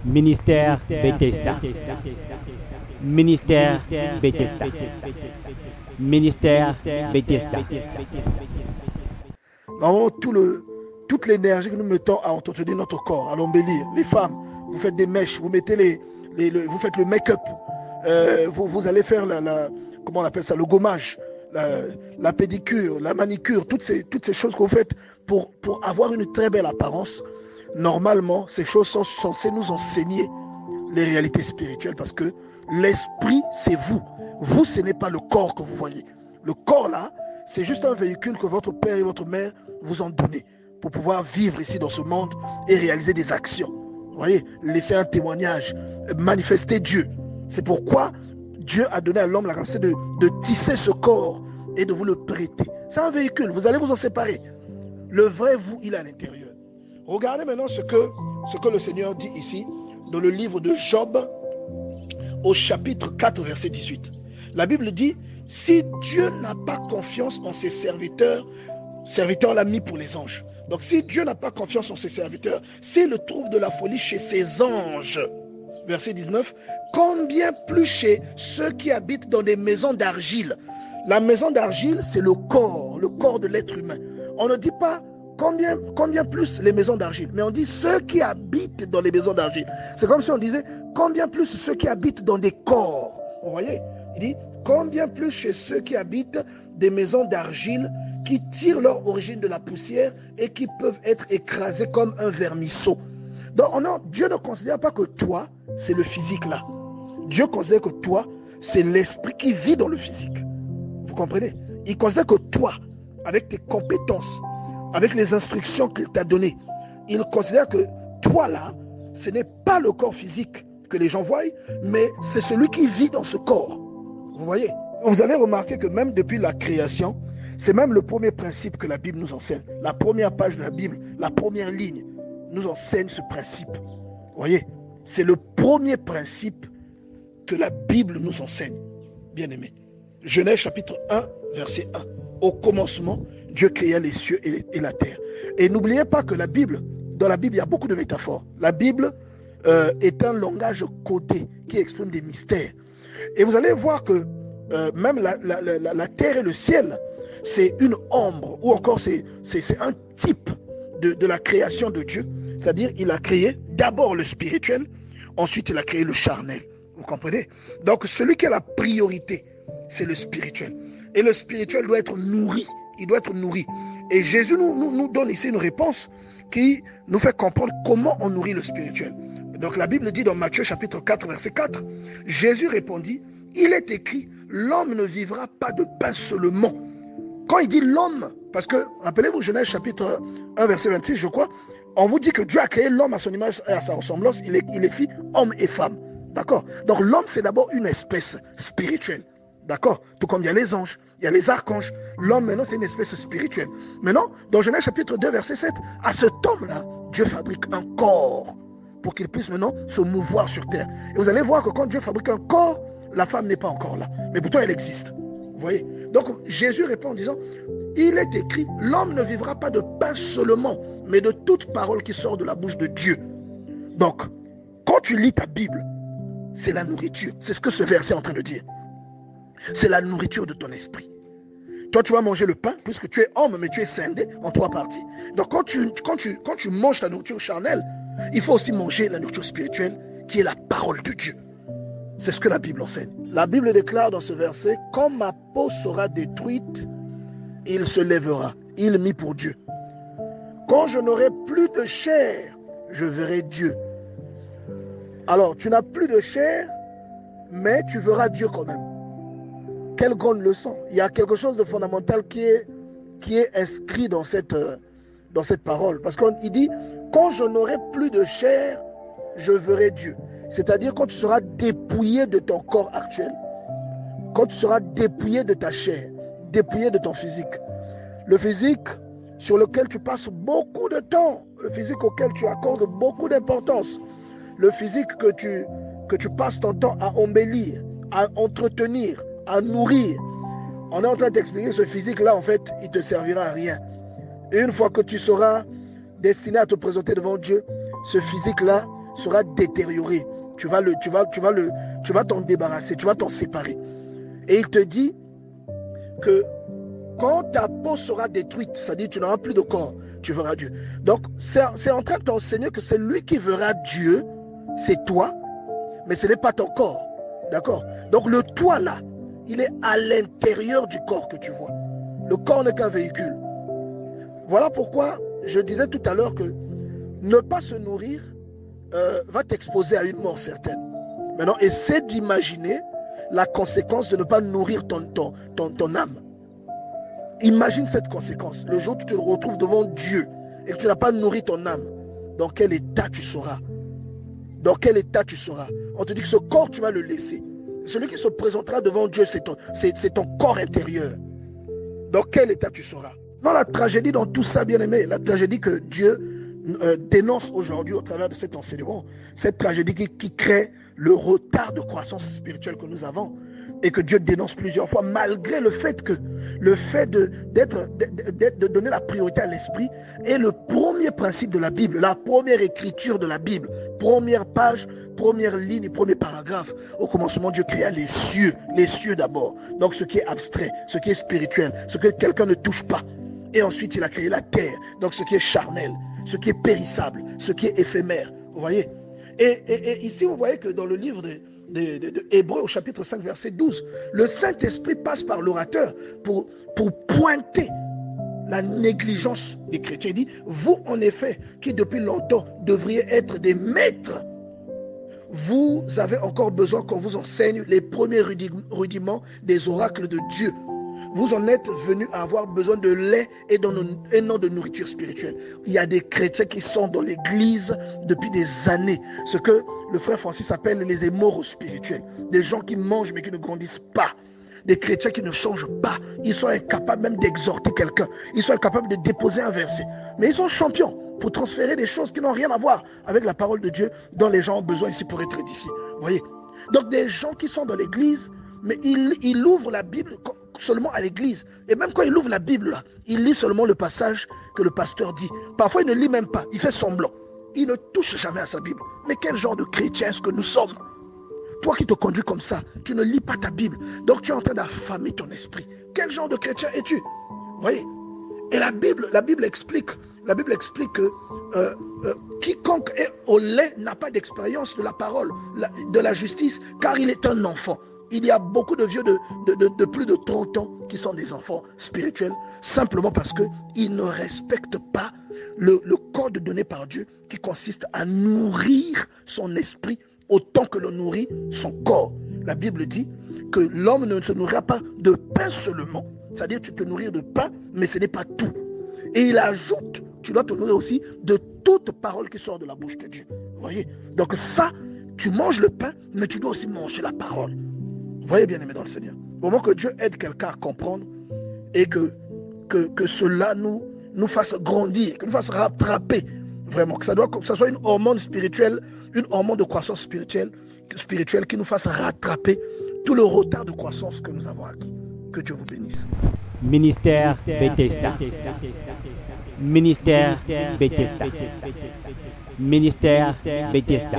Ministère Bethesda. Ministère Bethesda. Ministère Bethesda. Nous avons toute l'énergie que nous mettons à entretenir notre corps, à l'embellir. Les femmes, vous faites des mèches, vous mettez vous faites le make-up, vous allez faire comment on appelle ça, le gommage, la pédicure, la manicure, toutes ces choses que vous faites pour avoir une très belle apparence. Normalement, ces choses sont censées nous enseigner les réalités spirituelles parce que l'esprit, c'est vous. Vous, ce n'est pas le corps que vous voyez. Le corps, là, c'est juste un véhicule que votre père et votre mère vous ont donné pour pouvoir vivre ici dans ce monde et réaliser des actions. Vous voyez, laisser un témoignage, manifester Dieu. C'est pourquoi Dieu a donné à l'homme la capacité de tisser ce corps et de vous le prêter. C'est un véhicule, vous allez vous en séparer. Le vrai vous, il est à l'intérieur. Regardez maintenant ce que le Seigneur dit ici dans le livre de Job au chapitre 4 verset 18. La Bible dit, si Dieu n'a pas confiance en ses serviteurs l'a mis pour les anges. Donc si Dieu n'a pas confiance en ses serviteurs, s'il trouve de la folie chez ses anges, verset 19, combien plus chez ceux qui habitent dans des maisons d'argile. La maison d'argile, c'est le corps de l'être humain. On ne dit pas combien plus les maisons d'argile, mais on dit ceux qui habitent dans les maisons d'argile. C'est comme si on disait combien plus ceux qui habitent dans des corps. Vous voyez, il dit combien plus chez ceux qui habitent des maisons d'argile qui tirent leur origine de la poussière et qui peuvent être écrasés comme un vermisseau. Donc Dieu ne considère pas que toi, c'est le physique là. Dieu considère que toi, c'est l'esprit qui vit dans le physique. Vous comprenez? Il considère que toi, avec tes compétences, avec les instructions qu'il t'a données, il considère que toi là, ce n'est pas le corps physique que les gens voient, mais c'est celui qui vit dans ce corps. Vous voyez? Vous allez remarquer que même depuis la création, c'est même le premier principe que la Bible nous enseigne. La première page de la Bible, la première ligne, nous enseigne ce principe. Vous voyez? C'est le premier principe que la Bible nous enseigne. Bien aimé. Genèse chapitre 1, verset 1. Au commencement, Dieu créa les cieux et la terre. Et n'oubliez pas que dans la Bible, il y a beaucoup de métaphores. La Bible est un langage codé qui exprime des mystères. Et vous allez voir que même la terre et le ciel, c'est une ombre, ou encore c'est un type de la création de Dieu. C'est-à-dire, il a créé d'abord le spirituel, ensuite il a créé le charnel. Vous comprenez? Donc, celui qui a la priorité, c'est le spirituel. Et le spirituel doit être nourri. Il doit être nourri. Et Jésus nous donne ici une réponse qui nous fait comprendre comment on nourrit le spirituel. Donc la Bible dit dans Matthieu chapitre 4, verset 4, Jésus répondit, il est écrit, l'homme ne vivra pas de pain seulement. Quand il dit l'homme, parce que, rappelez-vous, Genèse chapitre 1, verset 26, je crois, on vous dit que Dieu a créé l'homme à son image et à sa ressemblance, il est fait homme et femme. D'accord? Donc l'homme, c'est d'abord une espèce spirituelle. D'accord? Tout comme il y a les anges, il y a les archanges. L'homme, maintenant, c'est une espèce spirituelle. Maintenant, dans Genèse chapitre 2, verset 7, à cet homme-là, Dieu fabrique un corps pour qu'il puisse maintenant se mouvoir sur terre. Et vous allez voir que quand Dieu fabrique un corps, la femme n'est pas encore là. Mais pourtant, elle existe. Vous voyez? Donc, Jésus répond en disant, il est écrit, l'homme ne vivra pas de pain seulement, mais de toute parole qui sort de la bouche de Dieu. Donc, quand tu lis ta Bible, c'est la nourriture. C'est ce que ce verset est en train de dire. C'est la nourriture de ton esprit. Toi, tu vas manger le pain, puisque tu es homme, mais tu es scindé en 3 parties. Donc, quand tu manges ta nourriture charnelle, il faut aussi manger la nourriture spirituelle, qui est la parole de Dieu. C'est ce que la Bible enseigne. La Bible déclare dans ce verset, quand ma peau sera détruite, il se lèvera. Il mit pour Dieu. Quand je n'aurai plus de chair, je verrai Dieu. Alors, tu n'as plus de chair, mais tu verras Dieu quand même. Quelle grande leçon. Il y a quelque chose de fondamental qui est inscrit dans cette parole. Parce qu'il dit, quand je n'aurai plus de chair, je verrai Dieu. C'est-à-dire quand tu seras dépouillé de ton corps actuel, quand tu seras dépouillé de ta chair, dépouillé de ton physique. Le physique sur lequel tu passes beaucoup de temps, le physique auquel tu accordes beaucoup d'importance, le physique que tu passes ton temps à embellir, à entretenir, à nourrir. On est en train d'expliquer ce physique-là, en fait, il ne te servira à rien. Et une fois que tu seras destiné à te présenter devant Dieu, ce physique-là sera détérioré. Tu vas t'en débarrasser, tu vas t'en séparer. Et il te dit que quand ta peau sera détruite, c'est-à-dire que tu n'auras plus de corps, tu verras Dieu. Donc, c'est en train de t'enseigner que c'est lui qui verra Dieu, c'est toi, mais ce n'est pas ton corps. D'accord? Donc, le toi là, il est à l'intérieur du corps que tu vois. Le corps n'est qu'un véhicule. Voilà pourquoi je disais tout à l'heure que ne pas se nourrir va t'exposer à une mort certaine. Maintenant, essaie d'imaginer la conséquence de ne pas nourrir ton âme. Imagine cette conséquence. Le jour où tu te retrouves devant Dieu et que tu n'as pas nourri ton âme, dans quel état tu seras? Dans quel état tu seras? On te dit que ce corps, tu vas le laisser. Celui qui se présentera devant Dieu, c'est ton corps intérieur. Dans quel état tu seras? Dans la tragédie, dans tout ça, bien aimé, la tragédie que Dieu dénonce aujourd'hui au travers de cet enseignement, cette tragédie qui crée le retard de croissance spirituelle que nous avons et que Dieu dénonce plusieurs fois, malgré le fait de donner la priorité à l'esprit est le premier principe de la Bible, la première écriture de la Bible, première page, première ligne, premier paragraphe. Au commencement, Dieu créa les cieux d'abord. Donc ce qui est abstrait, ce qui est spirituel, ce que quelqu'un ne touche pas. Et ensuite, il a créé la terre, donc ce qui est charnel, ce qui est périssable, ce qui est éphémère. Vous voyez? Et ici, vous voyez que dans le livre de Hébreux, au chapitre 5, verset 12, le Saint-Esprit passe par l'orateur pour pointer la négligence des chrétiens. Il dit, vous, en effet, qui depuis longtemps devriez être des maîtres, vous avez encore besoin qu'on vous enseigne les premiers rudiments des oracles de Dieu. Vous en êtes venus à avoir besoin de lait et non de nourriture spirituelle. Il y a des chrétiens qui sont dans l'église depuis des années. Ce que le frère Francis appelle les hémorroïdes spirituels. Des gens qui mangent mais qui ne grandissent pas. Des chrétiens qui ne changent pas. Ils sont incapables même d'exhorter quelqu'un. Ils sont incapables de déposer un verset. Mais ils sont champions pour transférer des choses qui n'ont rien à voir avec la parole de Dieu dont les gens ont besoin ici pour être édifiés. Vous voyez? Donc des gens qui sont dans l'église, mais ils ouvrent la Bible seulement à l'église. Et même quand il ouvre la Bible, là, il lit seulement le passage que le pasteur dit. Parfois, il ne lit même pas. Il fait semblant. Il ne touche jamais à sa Bible. Mais quel genre de chrétien est-ce que nous sommes? Toi qui te conduis comme ça, tu ne lis pas ta Bible. Donc, tu es en train d'affamer ton esprit. Quel genre de chrétien es-tu? Vous voyez? Et la Bible explique que quiconque est au lait n'a pas d'expérience de la parole, de la justice, car il est un enfant. Il y a beaucoup de vieux de plus de 30 ans qui sont des enfants spirituels, simplement parce qu'ils ne respectent pas le code donné par Dieu qui consiste à nourrir son esprit autant que l'on nourrit son corps. La Bible dit que l'homme ne se nourrira pas de pain seulement, c'est-à-dire tu te nourris de pain, mais ce n'est pas tout. Et il ajoute, tu dois te nourrir aussi de toute parole qui sort de la bouche de Dieu. Vous voyez? Donc ça, tu manges le pain, mais tu dois aussi manger la parole. Vous voyez, bien aimé dans le Seigneur. Au moment que Dieu aide quelqu'un à comprendre et que cela nous fasse grandir, que nous fasse rattraper, vraiment, que ça soit une hormone spirituelle, une hormone de croissance spirituelle qui nous fasse rattraper tout le retard de croissance que nous avons acquis. Que Dieu vous bénisse. Ministère Bethesda. Ministère Bethesda. Ministère Bethesda.